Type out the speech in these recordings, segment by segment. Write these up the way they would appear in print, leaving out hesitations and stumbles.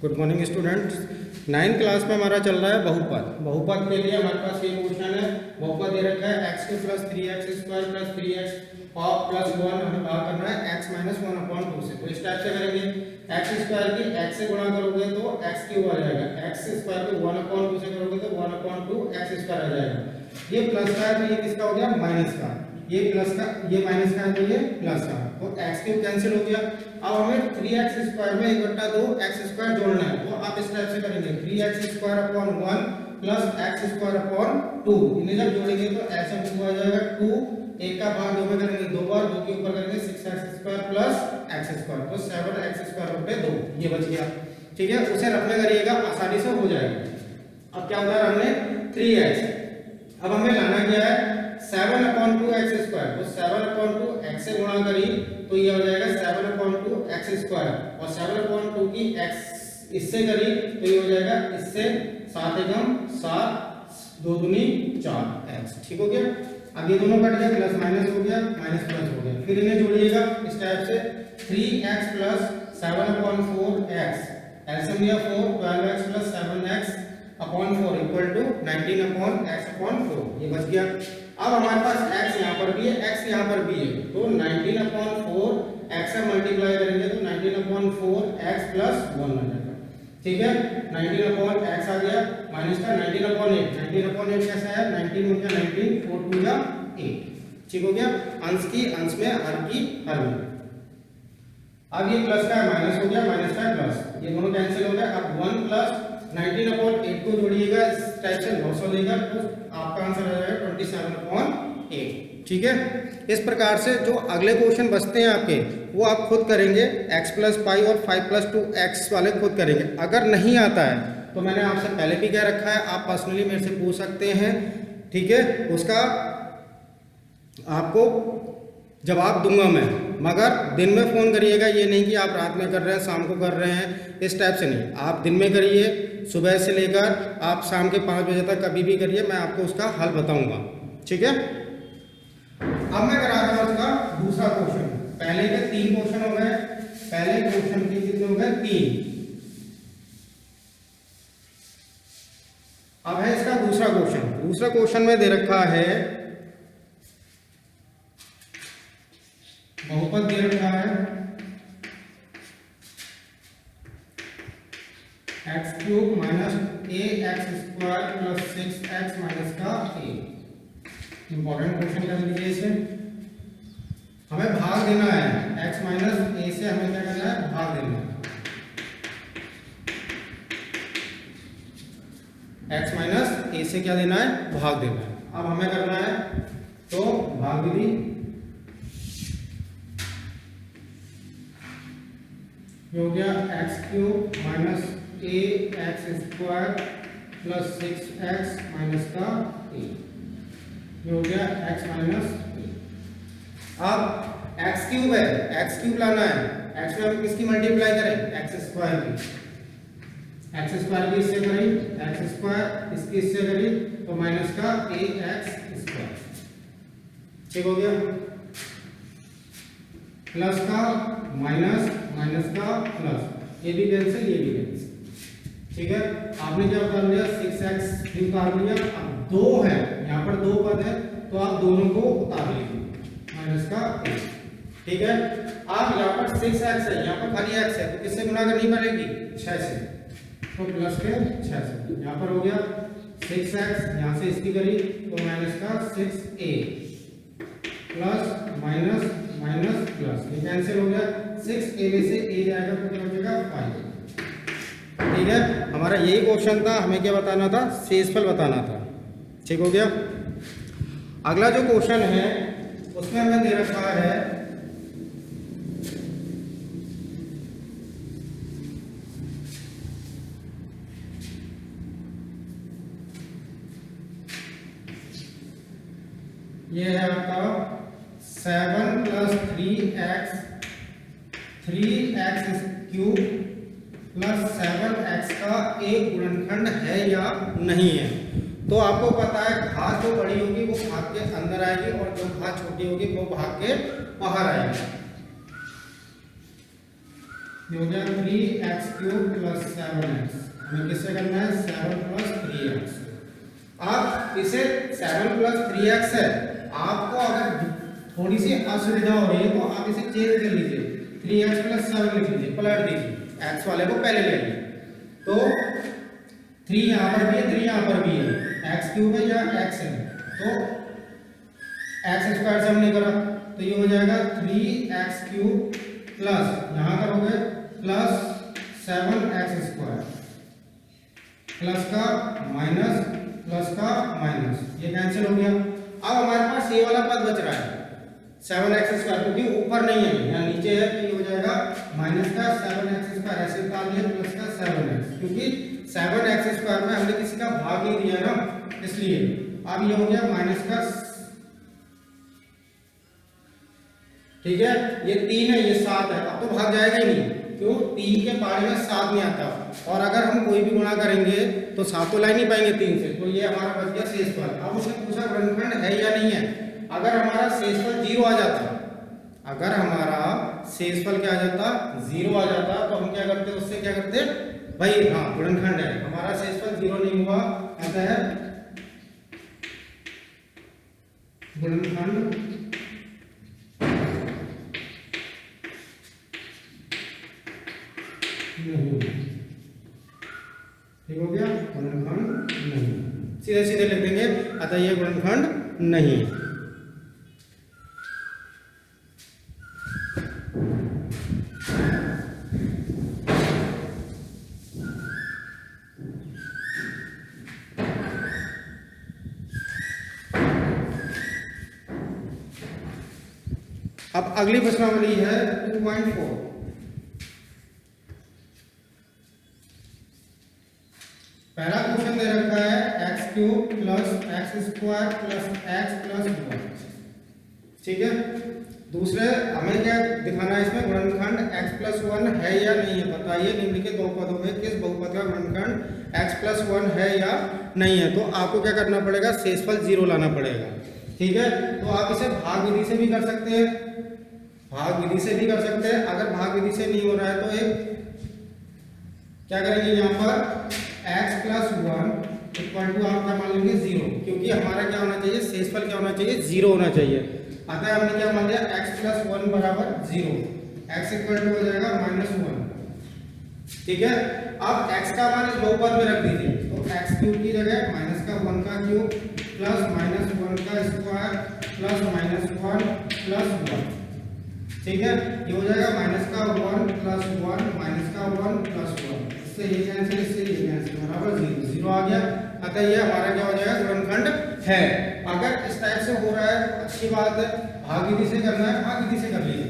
Good morning students. 9th class में हमारा चल रहा है बहुपद। बहुपद के लिए हमारे पास ये क्वेश्चन है। बहुपद दे रखा है x2 + 3x² + 3x और +1 हमें बात करना है x - 1/2 से। तो इस टाइप से करेंगे, x² की x से गुणा करोगे तो x³ आ जाएगा, x² को 1/2 से करोगे तो 1/2 x² आ जाएगा। ये प्लस का है तो ये किसका हो गया, माइनस का। ये प्लस का, ये माइनस का है तो ये प्लस का। तो x³ कैंसिल हो गया। अब हमें 3x² में 1/2 x² जोड़ना है, तो आप इस टाइप से करेंगे 3x² + 1 + x² 2। इन्हें जब जोड़ेंगे तो x² आ जाएगा 2, एक का भाग 2 में करेंगे 2 बार, 2 के ऊपर करेंगे 6x² + x², तो 7x² 2 ये बच गया। ठीक है, उसे रफ में करिएगा, आसानी से हो जाएगा। अब क्या होता है, हमने 3x, अब हमें लाना क्या है 7/2 x², तो 7/2 x से गुणा करी तो ये हो जाएगा 7/2 x² और 7/2 की x इससे करी तो ये हो जाएगा इससे 7 एकम 7, 2 दूनी 4x। ठीक हो गया। अब ये दोनों कट गया, प्लस माइनस हो गया, माइनस प्लस हो गया। फिर इन्हें जोड़िएगा इस टाइप से 3x + 7/4x, एलसीएम लिया 4, 12x + 7x/4 = 19/x/4, ये बच गया। अब हमारे पास x यहाँ पर भी है, x यहाँ पर भी है, तो 19/4 x से मल्टीप्लाई करेंगे तो 19/4x + 1 आ जाएगा। ठीक है, 19/x आ गया, माइनस का 19/8, 19/8 कैसा है, 19 हो गया 19, 4 2 जा 8। ठीक हो गया, अंश की अंश में, हर की हर में। अब ये प्लस का माइनस हो गया, माइनस का प्लस, ये दोनों कैंसिल हो गए। अब 1 + 19/8 को जोड़िएगा इस टाइप से 900 लेगा, तो आपका आंसर आ जाएगा 27/8। ठीक है, इस प्रकार से जो अगले क्वेश्चन बचते हैं आपके, वो आप खुद करेंगे। x + 5 और 5 + 2x वाले खुद करेंगे। अगर नहीं आता है तो मैंने आपसे पहले भी कह रखा है, आप पर्सनली मेरे से पूछ सकते हैं। ठीक है, उसका आपको जवाब दूंगा मैं, मगर दिन में फ़ोन करिएगा। ये नहीं कि आप रात में कर रहे हैं, शाम को कर रहे हैं, इस टाइप से नहीं। आप दिन में करिए, सुबह से लेकर आप शाम के 5 बजे तक कभी भी करिए, मैं आपको उसका हल बताऊंगा। ठीक है, अब मैं कराता हूँ उसका दूसरा क्वेश्चन। पहले के 3 क्वेश्चन हो गए, पहले क्वेश्चन के कितने हो गए, 3। अब है इसका दूसरा क्वेश्चन। दूसरा क्वेश्चन में दे रखा है, बहुपद दे रखा है x³ - ax² + 6x - a। Important question कर लीजिए इसे। हमें भाग देना है, x - a से हमें क्या करना है, भाग देना है। x - a से क्या देना है, भाग देना है। अब हमें करना है तो भाग विधि, हो गया x³ - ax² + 6x - a, हो गया x - a। अब x³ है, x³ लाना है, x में हम किसकी मल्टीप्लाई करें, x² की। x² की इससे करी, x² इसकी इससे करी तो माइनस का ax²। ठीक हो गया, प्लस का माइनस, माइनस का प्लस, ये भी कैंसिल, ये भी कैंसिल। ठीक है, आपने क्या उतार लिया, 6x भी उतार लिया। अब 2 है, यहाँ पर 2 पद है, तो आप दोनों को उतार लीजिए, माइनस का a। ठीक है, आप यहाँ पर 6x है, यहाँ पर खाली x है, तो किससे गुणा करनी पड़ेगी, 6 से, तो प्लस के 6 से। यहाँ पर हो गया 6x, यहाँ से इसकी करी तो माइनस का 6a plus minus minus plus, ये कैंसिल हो गया। 6a में से a जाएगा तो क्या बचेगा, 5। ठीक है, हमारा यही क्वेश्चन था, हमें क्या बताना था, शेषफल बताना था। ठीक हो गया। अगला जो क्वेश्चन है उसमें हमें दे रखा है ये है आपका 7 + 3x³ + 7x का एक गुणनखंड है या नहीं है। तो आपको पता है घात जो बड़ी होगी वो भाग के अंदर आएगी और जो घात छोटी होगी वो भाग के बाहर आएगी। ये हो गया 3x³ प्लस 7x। हमें किससे करना है 7 प्लस 3x। अब इसे 7 प्लस 3x है, आपको अगर थोड़ी सी असुविधा हो रही है तो आप इसे चेंज कर लीजिए, 3x प्लस 7 लिख लीजिए, पलट दीजिए, x वाले को पहले ले आइए। तो 3 यहाँ पर भी है, 3 यहाँ पर भी है, x³ है या x है, तो x स्क्वायर से हमने करा तो ये हो जाएगा 3x³ प्लस यहाँ करोगे प्लस 7x² प्लस का माइनस प्लस का माइनस, ये कैंसिल हो गया। अब हमारे पास ये वाला पद बच रहा है 7x², क्योंकि ऊपर नहीं है यहाँ नीचे है, तो ये हो जाएगा माइनस का 7x² ऐसे निकाल लिया प्लस का 7x, क्योंकि 7x² में हमने किसी का भाग नहीं दिया ना, इसलिए अब ये हो गया माइनस का, ठीक है, ये 3 है ये 7 है, अब तो भाग जाएगा ही नहीं, क्यों 3 के पारे में 7 नहीं आता, और अगर हम कोई भी गुणा करेंगे तो 7 तो ला नहीं पाएंगे 3 से, तो ये हमारा बच गया शेषफल। अब उसने पूछा गुणनखंड है या नहीं है। अगर हमारा शेषफल 0 आ जाता, अगर हमारा शेषफल क्या आ जाता 0 आ जाता, तो हम क्या करते, उससे क्या करते भाई, हाँ गुणनखंड है, हमारा शेषफल 0 नहीं हुआ, अतः गुणनखंड नहीं, ठीक हो गया, गुणनखंड नहीं, सीधे सीधे लिख देंगे, अतः ये गुणनखंड नहीं है। अब अगली प्रश्नावली है 2.4। पहला क्वेश्चन दे रखा है x³ plus x² plus x plus 1, ठीक है। दूसरे हमें क्या दिखाना है, इसमें गुणनखंड x प्लस 1 है या नहीं है, बताइए निम्नलिखित दो पदों में किस बहुपद का गुणनखंड x प्लस 1 है या नहीं है। तो आपको क्या करना पड़ेगा, शेषफल 0 लाना पड़ेगा, ठीक है। तो आप इसे भाग विधि से भी कर सकते हैं, भाग विधि से भी कर सकते हैं। अगर भाग विधि से नहीं हो रहा है तो एक क्या करेंगे, यहाँ पर x प्लस 1 इक्वल टू आप क्या मान लेंगे 0, क्योंकि हमारा क्या होना चाहिए, शेषफल क्या होना चाहिए 0 होना चाहिए। अतः हमने क्या मान लिया x प्लस 1 बराबर 0, x इक्वल टू हो जाएगा -1, ठीक है। अब x का मान इस बहुपद में रख दीजिए, तो x³ की जगह माइनस का 1 का क्यूब प्लस -1 का स्क्वायर प्लस -1 प्लस 1, ठीक है। ये हो जाएगा माइनस का 1 प्लस 1 माइनस का 1 प्लस 1, इससे ये कैंसिल, इससे ये कैंसिल, बराबर 0, 0 आ गया। अतः ये हमारा क्या हो जाएगा, गुणनखंड है। अगर इस टाइप से हो रहा है तो अच्छी बात है, भाग विधि से करना है, भाग विधि से कर लीजिए,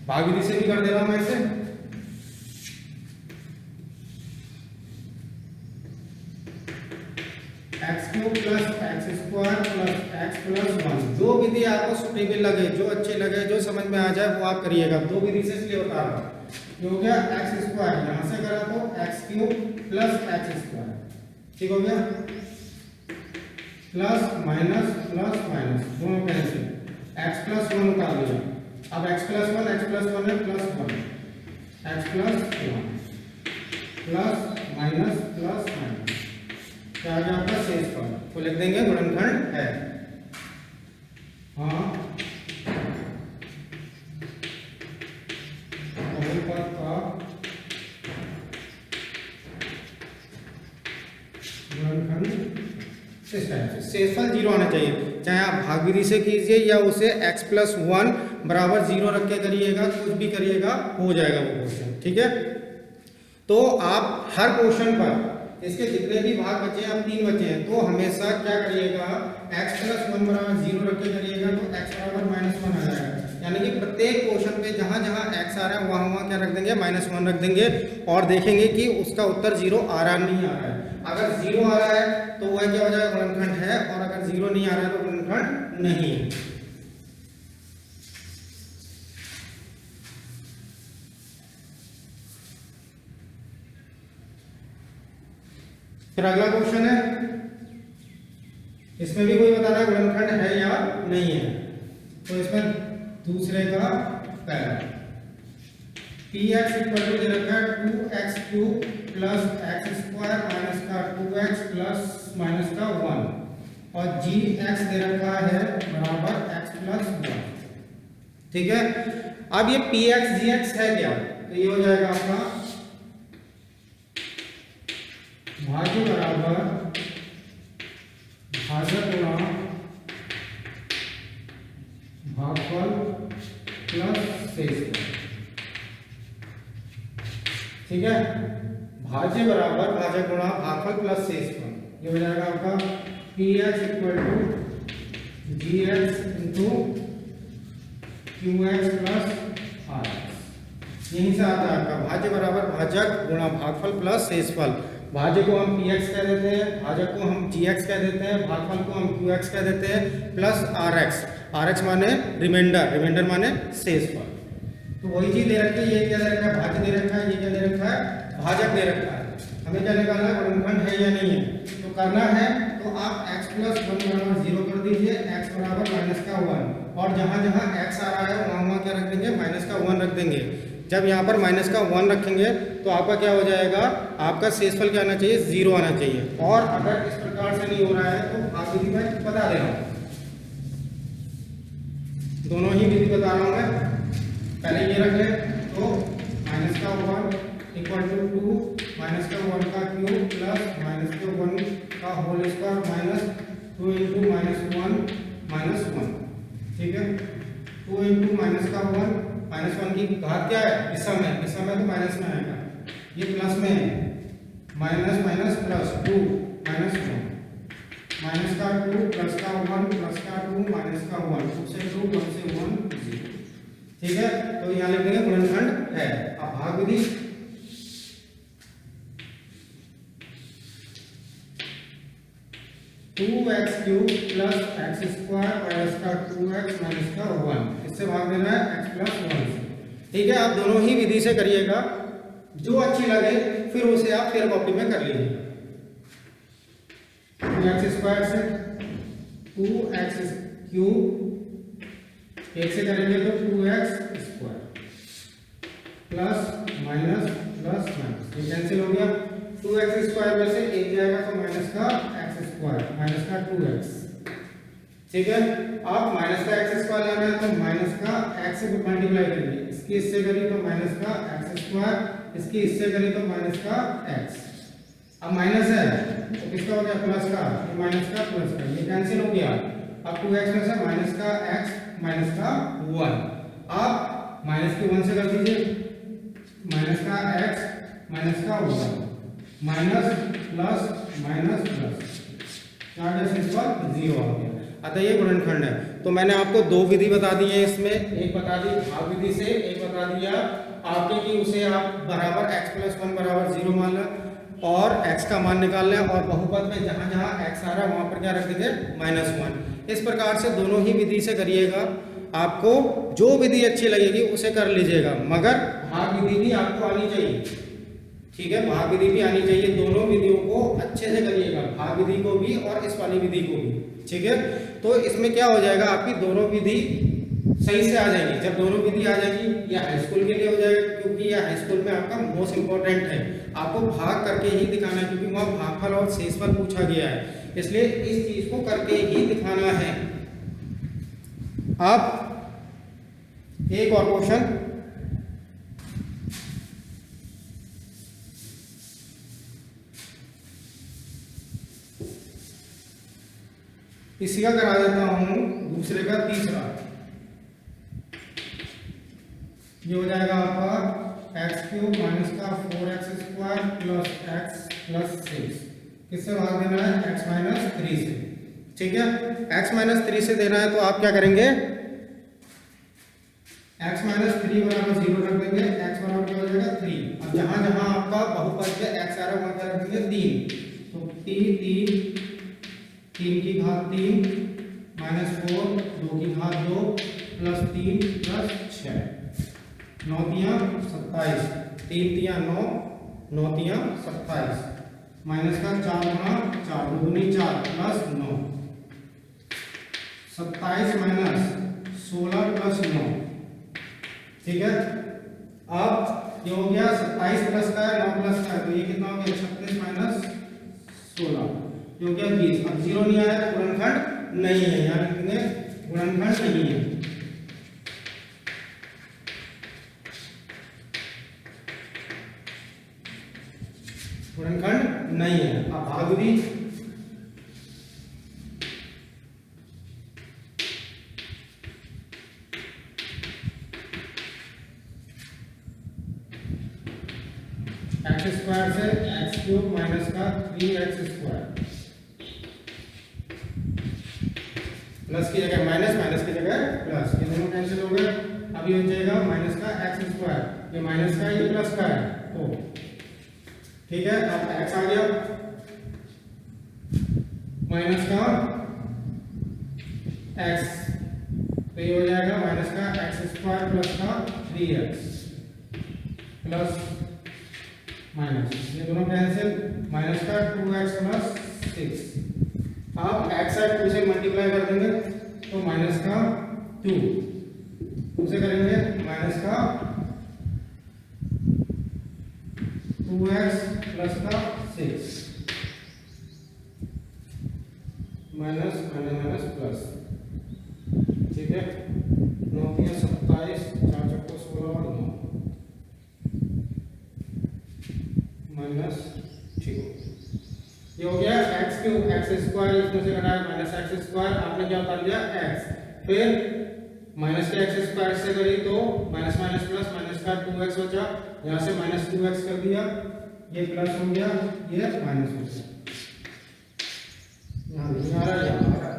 भाग विधि से भी कर दे रहा हूं मैं इसे। x³ plus x² plus x plus 1, जो विधि आपको सुटेबल लगे, जो अच्छे लगे, जो समझ में आ जाए वो आप करिएगा। दो विधि से इसलिए बता रहा हूँ, ये हो गया x², यहां से करा तो x³ प्लस x², ठीक हो गया, प्लस माइनस दोनों कैंसिल, x प्लस 1 उतार दिया। अब x प्लस 1 है plus 1, x plus 1 plus minus क्या आ गया आपका शेषफल, तो लिख देंगे गुणनखंड है। हाँ बहुपद का गुणनखंड इस टाइप से, शेषफल 0 आना चाहिए, चाहे आप भाग विधि से कीजिए या उसे x प्लस 1 बराबर 0 रख के करिएगा, कुछ भी करिएगा हो जाएगा वो क्वेश्चन, ठीक है। तो आप हर क्वेश्चन पर इसके जितने भी भाग बचे हैं, अब 3 बचे हैं, तो हमेशा क्या करिएगा, x प्लस 1 बराबर 0 रख के करिएगा, तो x बराबर -1 आ जाएगा। यानी कि प्रत्येक क्वेश्चन पे जहां जहां x आ रहा है वहां क्या रख देंगे, -1 रख देंगे, और देखेंगे कि उसका उत्तर 0 आ रहा नहीं आ रहा है। अगर 0 आ रहा है तो वह क्या हो जाएगा, गुणनखंड है, और अगर 0 नहीं आ रहा है तो गुणनखंड नहीं है। फिर अगला क्वेश्चन है, इसमें भी कोई बताना है गुणनखंड है या नहीं है। तो इसमें दूसरे का पहला पी एक्स इक्वल टू दे रखा है 2x³ plus x square minus का 2x प्लस माइनस का 1 और जी एक्स दे रखा है बराबर x प्लस 1। ठीक है, अब ये पी एक्स जी एक्स है क्या, तो ये हो जाएगा आपका भाज्य बराबर भाजक गुणा भागफल प्लस शेष। ठीक है, भाज्य बराबर भाजक गुणा भागफल प्लस शेषफल, ये हो जाएगा आपका P X equal to G X into Q X plus R X. यहीं से आता है आपका भाज्य बराबर भाजक गुणा भागफल प्लस शेषफल। भाज्य को हम px कह देते हैं, भाजक को हम gx कह देते हैं, भागफल को हम qx कह देते हैं, प्लस rx माने रिमाइंडर, रिमाइंडर माने शेषफल। तो वही चीज दे रखी है, ये क्या दे रखा है, भाज्य दे रखा है, ये क्या दे रखा है, भाजक दे रखा है। हमें क्या निकालना है, गुणनखंड है या नहीं है। तो करना है तो आप x प्लस 1 बराबर 0 कर दीजिए, x बराबर माइनस का 1 और जहां जहां x आ रहा है वहां क्या रख देंगे, माइनस का 1 रख देंगे। जब यहाँ पर माइनस का 1 रखेंगे तो आपका क्या हो जाएगा, आपका शेषफल क्या आना चाहिए, 0 आना चाहिए। और अगर इस प्रकार से नहीं हो रहा है तो आप विधि में बता देना, दोनों ही विधि बता रहा हूं मैं। पहले ये रख ले तो माइनस का 1 इक्वल टू 2 माइनस का 1 का क्यूब प्लस माइनस के 1 का whole square minus 2 into minus 1। ठीक है, 2 इंटू माइनस का 1, माइनस 1 की घात क्या है, दिशा में तो माइनस में आएगा, ये प्लस में है, minus minus plus 2 minus 1, minus का 2 प्लस का 1 प्लस का 2 माइनस का 1, 2 से 2 1 से 1 0। ठीक है, तो यहाँ लिख देंगे गुणनखंड है। अब भाग विधि, two x cube plus x square minus का 2x माइनस का 1, इससे भाग देना है x प्लस 1 से। ठीक है, आप दोनों ही विधि से करिएगा, जो अच्छी लगे फिर उसे आप फिर कॉपी में कर लीजिएगा। एक्स स्क्वायर से 2x क्यूब, एक से करेंगे तो 2x square plus minus plus minus, ये कैंसिल हो गया। 2x स्क्वायर में से एक जाएगा तो माइनस का x स्क्वायर माइनस का 2x। ठीक है, आप माइनस का x स्क्वायर लेना है तो माइनस का x से मल्टीप्लाई करेंगे, इसकी इससे करी तो माइनस का x स्क्वायर, इसकी इससे करी तो माइनस का x। अब माइनस है तो किसका हो गया, प्लस का, ये माइनस का प्लस का, ये कैंसिल हो गया। अब 2x में से माइनस का x माइनस का 1, आप माइनस के 1 से कर दीजिए, माइनस का x माइनस का 1, माइनस प्लस माइनस प्लस, क्या शेषफल 0 आ गया। अतः ये गुणनखंड है। तो मैंने आपको दो विधि बता दी है इसमें, एक बता दी भाग विधि से, एक बता दिया आपके कि उसे आप बराबर x प्लस 1 बराबर 0 मान लें और x का मान निकाल लें, और बहुपद में जहां जहां x आ रहा है वहां पर क्या रख देंगे, -1। इस प्रकार से दोनों ही विधि से करिएगा, आपको जो विधि अच्छी लगेगी उसे कर लीजिएगा, मगर भाग विधि भी आपको आनी चाहिए। ठीक है, भाग विधि भी आनी चाहिए, दोनों विधियों को अच्छे से करिएगा, भाग विधि को भी और इस वाली विधि को भी। ठीक है, तो इसमें क्या हो जाएगा, आपकी दोनों विधि सही से आ जाएगी। जब दोनों विधि आ जाएगी, यह हाई स्कूल के लिए हो जाएगा, क्योंकि यह हाई स्कूल में आपका मोस्ट इंपॉर्टेंट है, आपको भाग करके ही दिखाना है, क्योंकि वहाँ भागफल और शेषफल पूछा गया है, इसलिए इस चीज को करके ही दिखाना है। अब एक और क्वेश्चन, इसी का करा देता हूं, दूसरे का तीसरा, ये हो जाएगा आपका x³ माइनस का 4x square plus x plus 6, किससे भाग देना है, x माइनस 3 से। ठीक है, x माइनस 3 से देना है तो आप क्या करेंगे, x माइनस 3 बराबर 0 रख देंगे, x बराबर क्या हो जाएगा 3। अब जहां जहां आपका बहुपद में x आ रहा है वहां क्या रख देंगे 3, तो 3 की घात 3 माइनस 4 2 की घात 2 प्लस 3 प्लस 6, 9 तियां 27, 3 तियां 9, 9 तियां 27, माइनस का 4 गुना 4 दूनी 4 प्लस 9, 27 माइनस 16 प्लस 9, ठीक है। अब ये हो गया 27 प्लस का है, 9 प्लस का है, तो ये कितना हो गया 36 माइनस 16, ये हो गया 20। अब 0 नहीं आया तो गुणनखंड नहीं है, यहाँ लिखेंगे गुणनखंड नहीं है। गुणनखंड नहीं है। अब भागुदी, एक्स स्क्वायर से एक्स क्यूब माइनस का 3x स्क्वायर प्लस की जगह माइनस, माइनस की जगह प्लस, ये दोनों कैंसिल हो गए। अब ये हो जाएगा माइनस का एक्स स्क्वायर, ये माइनस का ये प्लस का है, तो ठीक है। अब x आ गया माइनस का x, तो ये हो जाएगा माइनस का एक्स स्क्वायर प्लस का 3x प्लस माइनस, ये दोनों कैंसिल, माइनस का 2x प्लस 6। आप x साइड 2 से मल्टीप्लाई कर देंगे तो माइनस का 2 से करेंगे माइनस का 2x प्लस का 6 माइनस माइनस माइनस प्लस, ठीक है। 9 के 27, 4 चक्को 16 और 9 माइनस, ठीक। ये हो गया एक्स क्यूब, एक्स स्क्वायर इसमें से घटाया माइनस एक्स स्क्वायर, आपने क्या उतार दिया एक्स, फिर माइनस के एक्स स्क्वायर से करी तो माइनस माइनस प्लस, माइनस का 2x बचा, यहाँ से माइनस 2x कर दिया, ये प्लस हो गया, ये माइनस हो गया, यहाँ नहीं आ रहा, यहाँ आ रहा,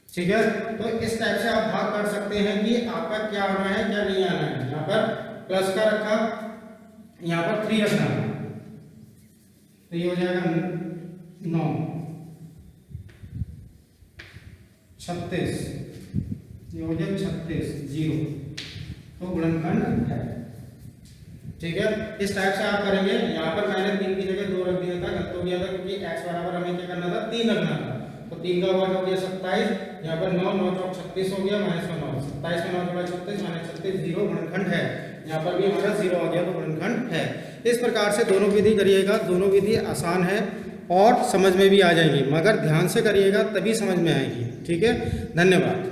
ठीक है। तो इस टाइप से आप भाग कर सकते हैं कि आपका क्या आना है क्या नहीं आना है। यहाँ पर प्लस का रखा, यहाँ पर 3 रखना है, तो ये हो जाएगा 9, 36, ये हो गया 36, 0, तो गुणनखंड है, ठीक है। इस टाइप से आप करेंगे। यहाँ पर मैंने 3 की जगह 2 रख दिया था, गलत हो गया था क्योंकि x बराबर हमें क्या करना था 3 रखना था, तो 3 का वर्ग हो गया 27, यहाँ पर 9, 9 चौक 36 हो गया, माइनस का 9, 27 में 9 जोड़ा 36, माइनस 36, 0 गुणनखंड है। यहाँ पर भी हमारा 0 आ गया तो गुणनखंड है। इस प्रकार से दोनों विधि करिएगा, दोनों विधि आसान है और समझ में भी आ जाएगी, मगर ध्यान से करिएगा तभी समझ में आएगी, ठीक है। धन्यवाद।